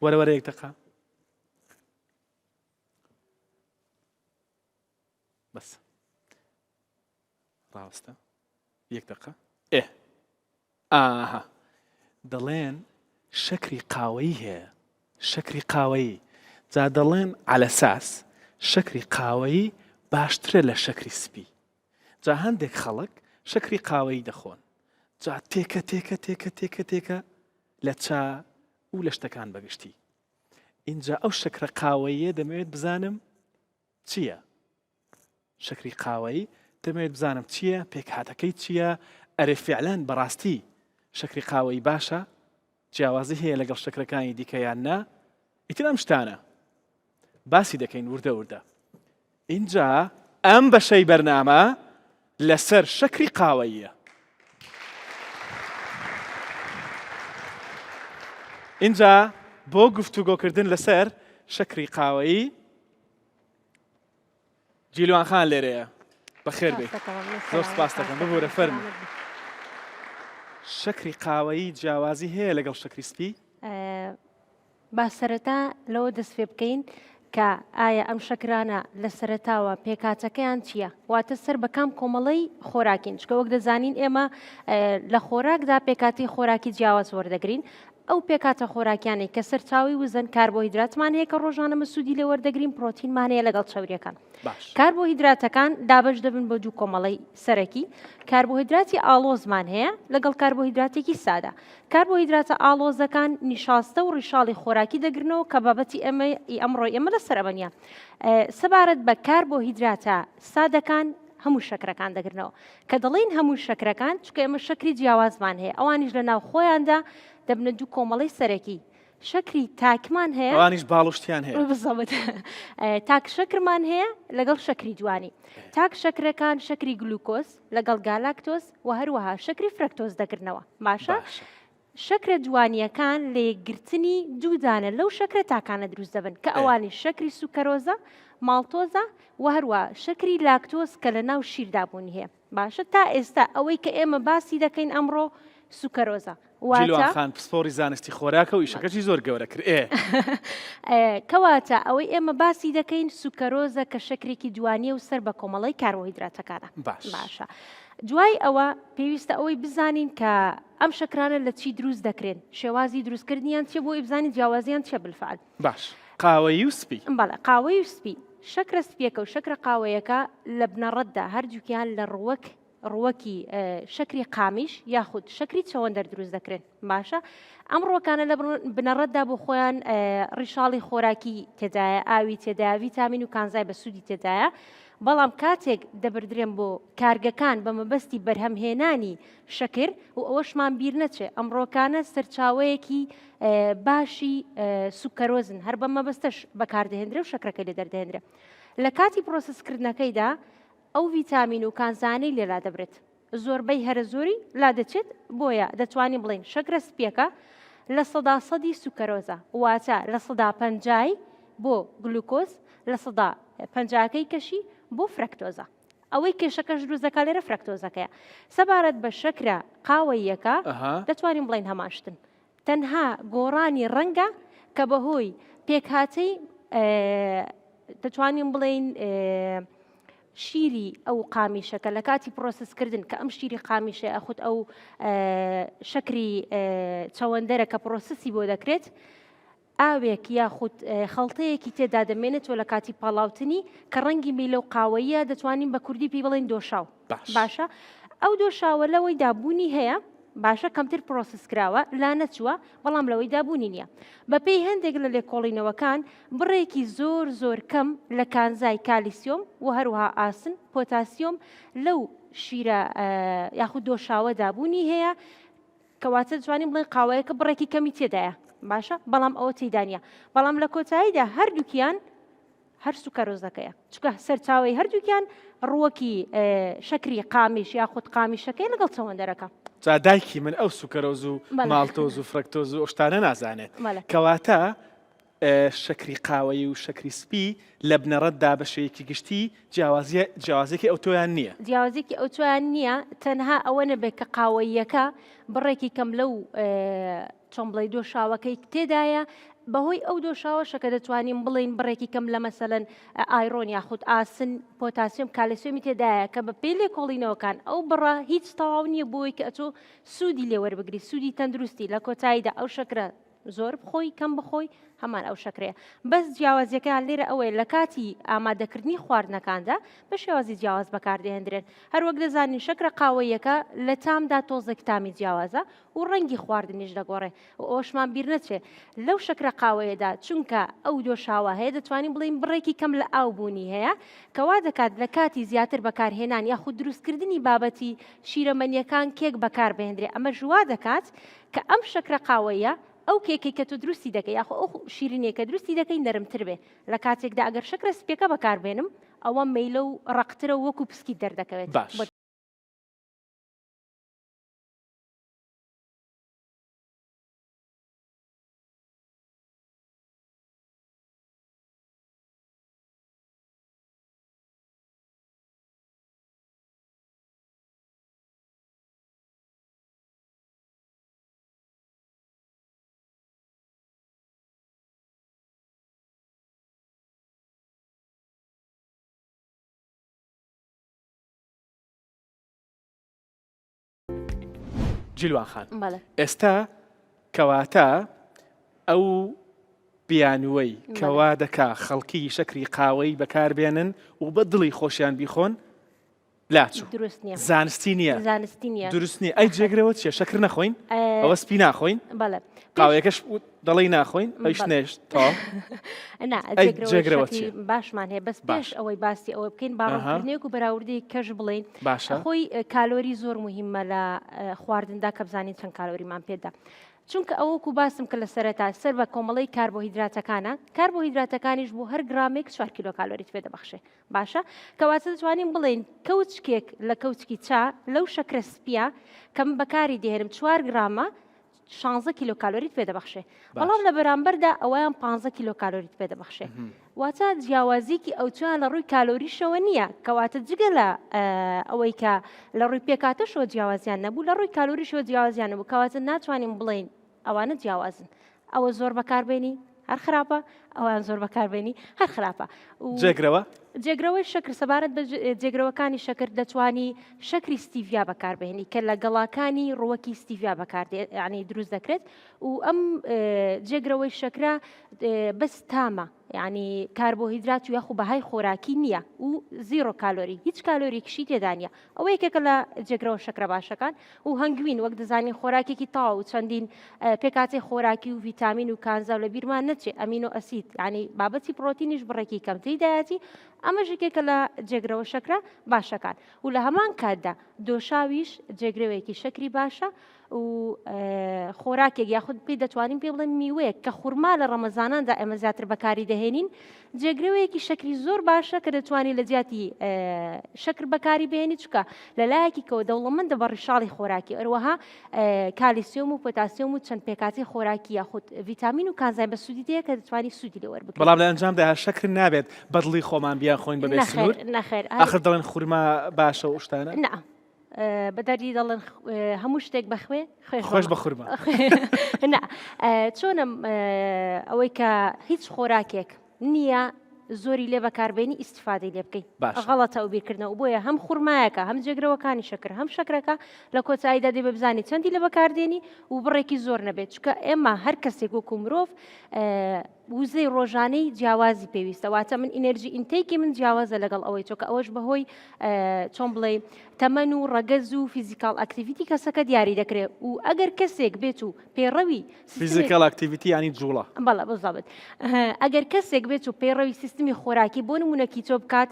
وەرە یەک دقە بەس ڕاوستە یەک دقە ئاها دەڵێن شەکری قاوەیی هەیە شەکری قاوەیی جا دەڵێن على ساس شەکری قاوەیی باشترە لە شەکری سپی جا هەندێک خەڵک شەکری قاوەیی دەخۆن جا تێکە تێکە تێکە تێکە تێکە لە چا و لە شتەکان بەگشتی اینجا ئەو شەکرە قاوەیە دەمەوێت بزانم چییە شەکری قاوەیی دەمەوێت بزانم چییە پێکهاتەکەی چییە ئەرێ فعلەن بەڕاستی شەکری قاوەیی باشە جیاوازی هەیە لەگەڵ شەکرەکانی دیکەیان نا ئیتر ئەم شتانە باسی دەکەین وردە وردە اینجا ئەم بەشەی بەرنامە لەسەر شەکری قاوەییە اینجا بۆ گفتوگۆکردن لەسەر شەکری قاوەیی جیلوان خان لێرەیە بەخێر بێت زۆر سپاس دەکەم ببوورە فەرموو شەکری قاوەیی جیاوازی هەیە لەگەڵ شەکری سپی با سەرەتا لەوە دەست پێ بکەین کە ئایا ئەم شەکرانە لە سەرەتاوە پێکاتەکەیان چییە؟ واتە سەر بە کام کۆمەڵەی خۆراکین چکە وەک دەزانین ئێمە لە خۆراکدا پێکاتی خۆراکی جیاواز وەردەگرین ئەو پێکاتە خۆراکیانەی کە سەرچاوی وزن کاربۆهیدراتمان هەیە کە ڕۆژانە مەسوودی لێ وەردەگرین پرۆتینمان هەیە لەگەڵ چاوریەکان کاربۆهیدراتەکان دابەش دەبن بۆ دوو کۆمەڵەی سەرەکی کاربۆهیدراتی ئاڵۆزمان هەیە لەگەڵ کاربۆهیدراتێکی سادە کاربۆهیدراتە ئاڵۆزەکان نیشاستە و ڕیشاڵی خۆراکی دەگرنەوە کە بابەتی ئەمڕۆی ئێمە لە سەرەبەنیە سەبارەت بە کاربۆهیدراتە سادەکان هەموو شەکرەکان دەگرنەوە کە دەڵێن هەموو شەکرەکان چکە ئێمە شەکری جیاوازمان هەیە ئەوانیش لە ناو خۆیاندا دەبنە دوو کۆمەڵەی سەرەکی شەکری تاکمان هەیە ئەوانیش باڵوشتیان هەیە بزەوت تاک شەکرمان هەیە لەگەڵ شەکری جوانی تاک شەکرەکان شەکری گلوکۆز لەگەڵ گالاکتۆز و هەروەها شەکری فرەکتۆز دەگرنەوە باشە شەکرە جوانیەکان لە یەکگرتنی دوودانە لەو شەکرە تاکانە دروست دەبن کە ئەوانی شەکری سوکەرۆزە ماڵتۆزە و هەروە شەکری لاکتۆز کە لە ناو شیردابوونی هەیە باشە تا ئێستا ئەوەی کە ئێمە باسی دەکەین ئەمڕۆ سوکەرۆزە جیلوان خان پسپۆری زانستی خۆراکە و ئیشەکەی زۆر گەورە کرد کەواتە ئەوەی ئێمە باسی دەکەین سوکەرۆزە کە شەکرێکی جوانیە و سەر بە کۆمەڵی کاربۆهیدراتەکانە باشە دوای ئەوە پێویستە ئەوەی بزانین کە ئەم شەکرانە لە چی دروست دەکرێن شێوازی دروستکردنیان چێ بۆ بزانین جیاوازیان چێ بالفعل باش قاوەیی و سپی بەڵێ قاوەی و سپی شەکرە سپیەکە و شەکرە قاوەیەکە لە بنەڕەتدا هەردووکیان لە ڕوەکی شەکری قامیش یاخود شەکری چەوەندەر دروست دەکرێن باشە ئەم ڕۆکانە لە بنەڕەتدا بۆ خۆیان ڕیشاڵی خۆراکی تێدایە ئاوی تێدایە ڤیتامین و کانزای بە سوودی تێدایە بەڵام کاتێک دەبردرێن بۆ کارگەکان بە مەبەستی بەرهەمهێنانی شەکر و ئەوەشمان بیر نەچێ ئەم ڕۆکانە سەرچاوەیەکی باشی سوکەرۆزن هەر بە مەبەستەش بەکاردەهێنرێ و شەکرەکەی لێ دەردەهێنرێ لە کاتی پرۆسسکردنەکەیدا ئەو ڤیتامین و کانزانەی لێلا دەبرێت زۆربەی هەرە زۆری لا دەچێت بۆیە دەتوانین بڵین شەکرە سپیەکە لە 100% سوکەرۆزە واتە لە 150 بۆ گلوکۆز لە 150 کەشی بۆ فرەکتۆزە ئەوەی کێشەکەش دروستەکە لێرە فرەکتۆزەکەیە سەبارەت بە شەکرە قاوەیەکە دەتوانین بڵین هەماشتن تەنها گۆڕانی ڕەنگە کە بەهۆی پێکهاتەی دەتوانین بڵین شیری ئەو قامیشەکە لە کاتی پرۆسسکردن کە ئەم شیری قامیشە ئەخود ئەو شەکری چەوەندەرە کە پرۆسسی بۆ دەکرێت ئاوێک یاخود خەڵتەیەکی تێدا دەمێنێتەوە لە کاتی پاڵاوتنی کە ڕەنگی می لەو قاوەیە دەتوانین بە کوردی پێی بڵێن دۆشاو باشە ئەو دۆشاوە لەوەی دابوونی هەیە باشە کەمتر پرۆسسکراوە لا نەچووە بەڵام لەوەی دابوونی نییە بەپێی هەندێک لە لێکۆڵینەوەکان بڕێکی زۆر زۆر کەم لە کانزای کالیسیۆم و هەروەها ئاسن پۆتاسیۆم لەو شیرە یاخود دۆشاوە دابوونی هەیە کەواتە دەتوانین بڵێن قاوەیەکە بڕێکی کەمی تێدایە باشە بەڵام ئەوە تێدانە بەڵام لە کۆتاییدا هەردووکیان هەر سوکەرۆزەکەیە چکە سەرچاوی هەردووکیان ڕووەکی شەکری قامیش یاخود قامیشەکەی لەگەڵ چەوەندەرەکە جا دایکی من ئەو سوکەرۆز و ماڵتۆز و فرەکتۆز و ئۆشتانە نازانێت کەواتە شەکری قاوەیی و شەکری سپی لە بنەڕەتدا بە شێوەیەکی گشتی جیاوازێکی ئەو تۆیان نییە. جیاوازێکی ئەو تۆیان نییە، تەنها ئەوە نەبێت کە قاوەییەکە بڕێکی کەم لەو چۆن بڵێ دۆشاوەکەی تێدایە، بەهۆی ئەو دۆشاوەشەکە دەتوانین بڵین بڕێکی کەم لە مەسەلەن ئایرۆن یاخود ئاسن پۆتاسیۆم کالسیۆمی تێدایە کە بە پێی لێکۆڵینەوەکان ئەو بڕە هیچ تەواو نییە بۆی کە ئەچۆ سوودی لێوەربگری، سوودی تەندروستی لە کۆتاییدا ئەو شەکرە زۆر بخۆی کەم بخۆی هەمان ئەو شەکرەیە. بەس جیاوازیەکان لێرە ئەوەیە لە کاتی ئامادەکردنی خواردنەکاندا بە شێوازی جیاواز بەکاردێنرێن. هەروەک دەزانین شەکرە قاوەیەکە لە تامدا تۆزێک تامی جیاوازە و ڕەنگی خواردنیش دەگۆڕێ و ئەوشمان بیر نەچێ لەو شەکرە قاوەیەدا چونکە ئەو دۆشاوە هەیە دەتوانین بڵین بڕێکی کەم لە ئاو بوونی هەیە کەوا دەکات لە کاتی زیاتر بەکارهێنان یاخود دروستکردنی بابەتی شیرەمەنیەکان کێک بەکاربهێنرێ. ئەمە ژوا دەکات کە ئەم شەکرە قاوەیە ئەو کێکی کە تۆ دروستی دەکەی یاخۆ ئەو شیرینێکە دروستی دەکەی نەرمتر بێ. لە کاتێکدا ئەگەر شەکرە سپیەکە بەکاربێنم ئەوە مەیلە و ڕەقترە وەکو پسکی دەردەکەوێت. باش. جیلوان خان ئێستا کەواتە ئەو بیانوەی کەوا دەکا خەڵکی شەکری قاوەی بەکاربێنن و بە دڵی خۆشیان بیخۆن لاچوو زانستی نییە دروست نییە. ئەی جێگرەوە چیە شەکر نەخۆین ئەوە سپی ناخۆین قاوەیەکەش دڵی ناخۆین ئەوش نێشت تۆ جێگرەوە باشمان هەیە بەس پێش ئەوەی باسی ئەوە بکەین باڕێک و بەراوردی کەش بڵین خۆی کالۆری زۆر مهمە لە خواردندا کە بزانین چەند کالۆریمان پێدا. چونکە ئەوەکو باسم کە لە سەرەتا سەر بە کۆمەڵی کاربۆهیدراتەکانە کاربۆهیدراتەکانیش بۆ هەر گرامێک 4 کیلۆ کالۆریت پێ دەبەخشێ. باشە کەواتە دەتوانین بڵێن کەوچکێک لە کەوچکی چا لەو شەکرە سپیە کەم بەکاری دێنم 4 گرامە 16 کیلۆ کالۆریت پێ دەبەخشێ. بەڵام لە بەرامبەردا ئەویان 15 کیلۆ کالۆریت پێ دەبەخشێ. واتە جیاوازیکی ئەوتوان لە ڕووی کالۆریشەوە نییە کەواتە جگە لە ئەوەی کە لە ڕووی پێکاتەشەوە جیاوازیان نەبوو لە ڕووی کالۆریشەوە جیاوازیان نەبوو کەواتە ناتوانین بڵین ئەوانە جیاوازن. ئەوە زۆر بەکاربێنی هەر خراپە ئەوان زۆر بەکاربێنی هەر خراپە. جێگرەوەی شەکر سەبارەت بە جێگرەوەکانی شەکر دەتوانی شەکری ستیڤیا بەکاربێنی کە لە گەڵاکانی ڕووەکی ستیڤیا بەکاردێت یعنی دروست دەکرێت و ئەم جێگرەوەی شەکرە بەس تامە یعنی کاربۆهیدرات و یاخو بەهای خۆراکی نییە و زیرۆ کالۆری هیچ کالۆریکشی تێدانە. ئەوە یەکێکە لە جێگرەوە شەکرە باشەکان و هەنگوین وەک دەزانین خۆراکێکی تاو و چەندین پێکاتی خۆراکی و ڤیتامین و کانزا و لە بیرمان نەچێت ئەمینۆ ئەسید یعنی بابەتی پرۆتینیش بڕێکی کەم تێدایەتی ئەمە ژێکێکە لە جێگرەوە شەکرە باشەکان و لە هەمان کاتدا دۆشاویش جێگرەوەیەکی شەکری باشە و خۆراکێک یاخود پێی دەتوانین پێ بڵێن میوەیەک کە خوورما لە ڕەمەزاناندا ئێمە زیاتر بەکاری دەهێنین جێگرەوەیەکی شەکری زۆر باشە کە دەتوانین لە جیاتی شەکر بەکاری بهێنی چکە لە لایەکی کەەوە دەوڵەمەندە بە ڕیشاڵی خۆراکی ئەروەها کالیسیۆم و پۆتاسیۆم و چەند پێکاتی خۆراکی یاخود ڤیتامین و کانزای بە سوودی دەیە کە دەتوانی سوودی لێوەربگرین. بەڵام لە ئەنجامدا شەکر نابێت بەدڵی خۆمان بیان خۆین بەبێ سنوور نەخێر ئاخر دەڵێن خورما باشە و شتانە بەدەری دەڵێن هەموو شتێک بەخوێ خۆش بە خورما چۆنم ئەوەی کە هیچ خۆراکێک نییە زۆری لێ بەکاربێنی ئیسیفادەی لێ بکەین غەڵەتە و بیرکردنەوە بۆیە هەم خوورمایەکە هەم جێگرەوەکانی شەکر هەم شەکرەکە لە کۆتاییدا دێ ببزانانی چەندی لە بەکاردێنی و بڕێکی زۆر نەبێت چکە ئێمە هەر کەسێک وەکو مرۆڤ وزەی ڕۆژانەی جیاوازی پێویستە واتە من ئینەرژی ئینتێکی من جیاوازە لەگەڵ ئەوەی چۆکە ئەوەش بەهۆی چۆن بڵێ تەمەن و ڕەگەز و فیزیکال ئاکتیڤیتی کەسەکە دیاری دەکرێت و ئەگەر کەسێک بێت و پێڕەوی فیزیکال ئاکتیڤیتی ینی جوڵە بەڵە بزابێت ئەگەر کەسێک بێت و پێڕەوی سیستمی خۆراکی بۆ نمونەکی تۆ بکات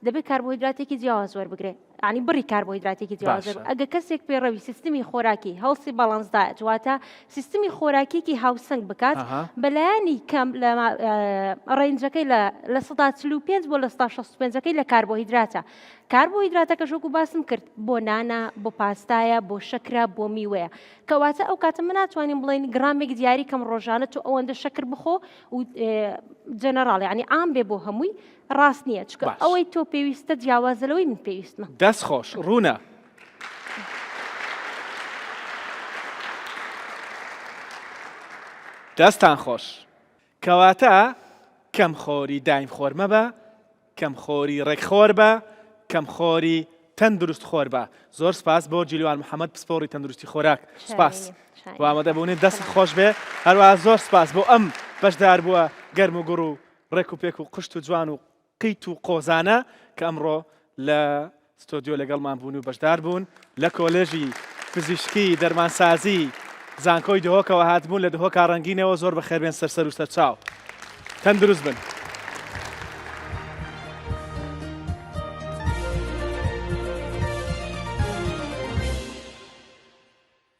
دەبێت کاربۆهیدراتێکی جیاواز وەربگرێت ینی بڕی کاربۆهیدراتێکی جیاوازە ئەگە کەسێک پێڕەوی سیستمی خۆراکی هەڵسی باڵانسدا جواتە سیستمی خۆراکیێکی هاوسنگ بکات بەلایانی کەم لە ڕێنجەکەی لە 145 بۆ لە 165ەکەی لە کاربۆهیدراتە کاربۆهیدراتەکە ژۆک و باسم کرد بۆ نانە بۆ پاستایە بۆ شەکرە بۆ میوەیە کەواتە ئەو کاتە من ناتوانین بڵێن گرامێک دیاری کەم ڕۆژانە تۆ ئەوەندە شەکر بخۆ و جەنەراڵ ینی ئام بێ بۆ هەمووی ڕاست نییە چکە ئەوەی تۆ پێویستە جیاوازەلەوەی من پێویستمە دەست خۆش ڕوونە دەستان خۆش کەواتە کەم خۆری دایم خۆر مەبە کەم خۆری ڕێکخۆر بە کەم خۆری تەندروست خۆر بە زۆر سپاس بۆ جیلوان محەممەد پسپۆری تەندروستی خۆراک سپاس وامەدە بوونی دەستت خۆش بێ هەروە زۆر سپاس بۆ ئەم بەشدار بووە گەرم و گوڕ و ڕێک و پێک و قشت و جوان و قیت و قۆزانە کە ئەمڕۆ لە ستۆدیۆ لەگەڵمان بوون و بەشدار بوون لە کۆلێژی پزیشکی دەرمانسازی زانکۆی دهۆکەوە هاتبوون لە دهۆکا ڕەنگینەوە زۆر بەخێربێن سەرسەر و سەرچاو تەندروست بن.